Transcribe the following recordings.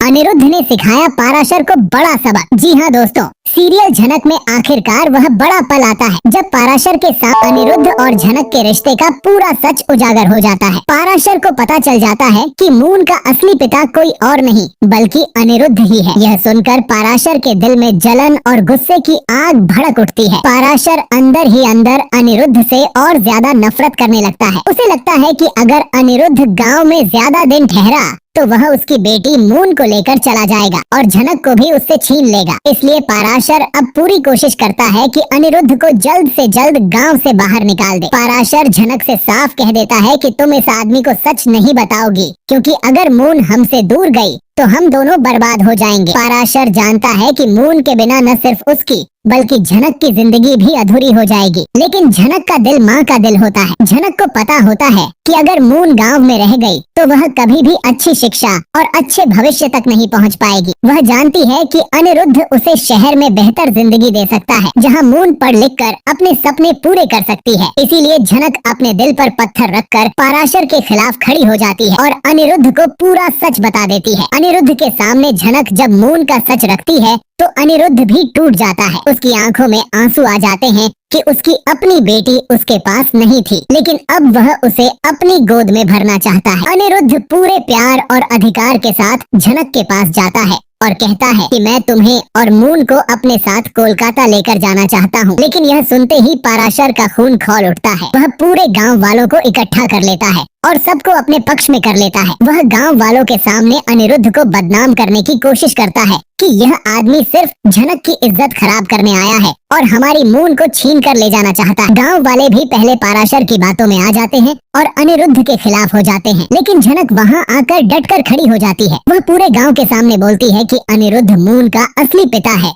अनिरुद्ध ने सिखाया पाराशर को बड़ा सबक। जी हाँ दोस्तों, सीरियल झनक में आखिरकार वह बड़ा पल आता है जब पाराशर के साथ अनिरुद्ध और झनक के रिश्ते का पूरा सच उजागर हो जाता है। पाराशर को पता चल जाता है कि मून का असली पिता कोई और नहीं बल्कि अनिरुद्ध ही है। यह सुनकर पाराशर के दिल में जलन और गुस्से की आग भड़क उठती है। पाराशर अंदर ही अंदर अनिरुद्ध से और ज्यादा नफरत करने लगता है। उसे लगता है कि अगर अनिरुद्ध गांव में ज्यादा दिन ठहरा तो वह उसकी बेटी मून को लेकर चला जाएगा और झनक को भी उससे छीन लेगा। इसलिए पाराशर अब पूरी कोशिश करता है कि अनिरुद्ध को जल्द से जल्द गांव से बाहर निकाल दे। पाराशर झनक से साफ कह देता है कि तुम इस आदमी को सच नहीं बताओगी, क्योंकि अगर मून हमसे दूर गई तो हम दोनों बर्बाद हो जाएंगे। पाराशर जानता है कि मून के बिना न सिर्फ उसकी बल्कि झनक की जिंदगी भी अधूरी हो जाएगी। लेकिन झनक का दिल माँ का दिल होता है। झनक को पता होता है कि अगर मून गांव में रह गई तो वह कभी भी अच्छी शिक्षा और अच्छे भविष्य तक नहीं पहुंच पाएगी। वह जानती है कि अनिरुद्ध उसे शहर में बेहतर जिंदगी दे सकता है, जहां मून पढ़ लिख कर अपने सपने पूरे कर सकती है। इसीलिए झनक अपने दिल पर पत्थर रखकर पाराशर के खिलाफ खड़ी हो जाती है और अनिरुद्ध को पूरा सच बता देती है। अनिरुद्ध के सामने झनक जब मून का सच रखती है तो अनिरुद्ध भी टूट जाता है। उसकी आंखों में आंसू आ जाते हैं कि उसकी अपनी बेटी उसके पास नहीं थी, लेकिन अब वह उसे अपनी गोद में भरना चाहता है। अनिरुद्ध पूरे प्यार और अधिकार के साथ झनक के पास जाता है और कहता है कि मैं तुम्हें और मून को अपने साथ कोलकाता लेकर जाना चाहता हूँ। लेकिन यह सुनते ही पाराशर का खून खौल उठता है। वह पूरे गांव वालों को इकट्ठा कर लेता है और सबको अपने पक्ष में कर लेता है। वह गांव वालों के सामने अनिरुद्ध को बदनाम करने की कोशिश करता है कि यह आदमी सिर्फ झनक की इज्जत खराब करने आया है और हमारी मून को छीन कर ले जाना चाहता है। गांव वाले भी पहले पाराशर की बातों में आ जाते हैं और अनिरुद्ध के खिलाफ हो जाते हैं, लेकिन झनक वहां आकर डटकर खड़ी हो जाती है। वह पूरे गांव के सामने बोलती है कि अनिरुद्ध मून का असली पिता है।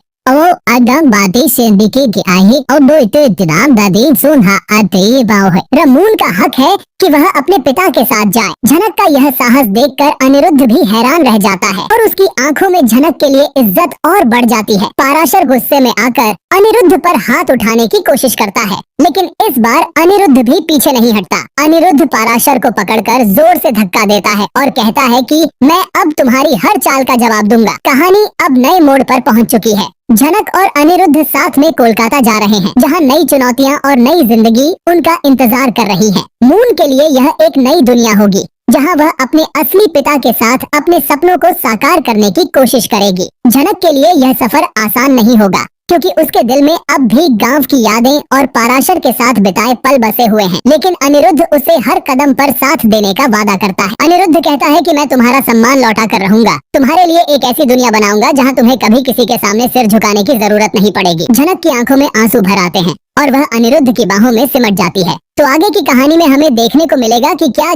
मून का हक है कि वह अपने पिता के साथ जाए। झनक का यह साहस देखकर अनिरुद्ध भी हैरान रह जाता है और उसकी आंखों में झनक के लिए इज्जत और बढ़ जाती है। पाराशर गुस्से में आकर अनिरुद्ध पर हाथ उठाने की कोशिश करता है, लेकिन इस बार अनिरुद्ध भी पीछे नहीं हटता। अनिरुद्ध पाराशर को पकड़कर जोर से धक्का देता है और कहता है कि मैं अब तुम्हारी हर चाल का जवाब दूंगा। कहानी अब नए मोड़ पर पहुंच चुकी है। झनक और अनिरुद्ध साथ में कोलकाता जा रहे हैं, जहां नई चुनौतियां और नई जिंदगी उनका इंतजार कर रही है। मून के लिए यह एक नई दुनिया होगी, जहां वह अपने असली पिता के साथ अपने सपनों को साकार करने की कोशिश करेगी। झनक के लिए यह सफर आसान नहीं होगा, क्योंकि उसके दिल में अब भी गांव की यादें और पाराशर के साथ बिताए पल बसे हुए हैं। लेकिन अनिरुद्ध उसे हर कदम पर साथ देने का वादा करता है। अनिरुद्ध कहता है कि मैं तुम्हारा सम्मान लौटा कर रहूंगा, तुम्हारे लिए एक ऐसी दुनिया बनाऊंगा जहां तुम्हें कभी किसी के सामने सिर झुकाने की जरूरत नहीं पड़ेगी। झनक की आंखों में आंसू भर आते हैं और वह अनिरुद्ध की बाहों में सिमट जाती है। तो आगे की कहानी में हमें देखने को मिलेगा कि क्या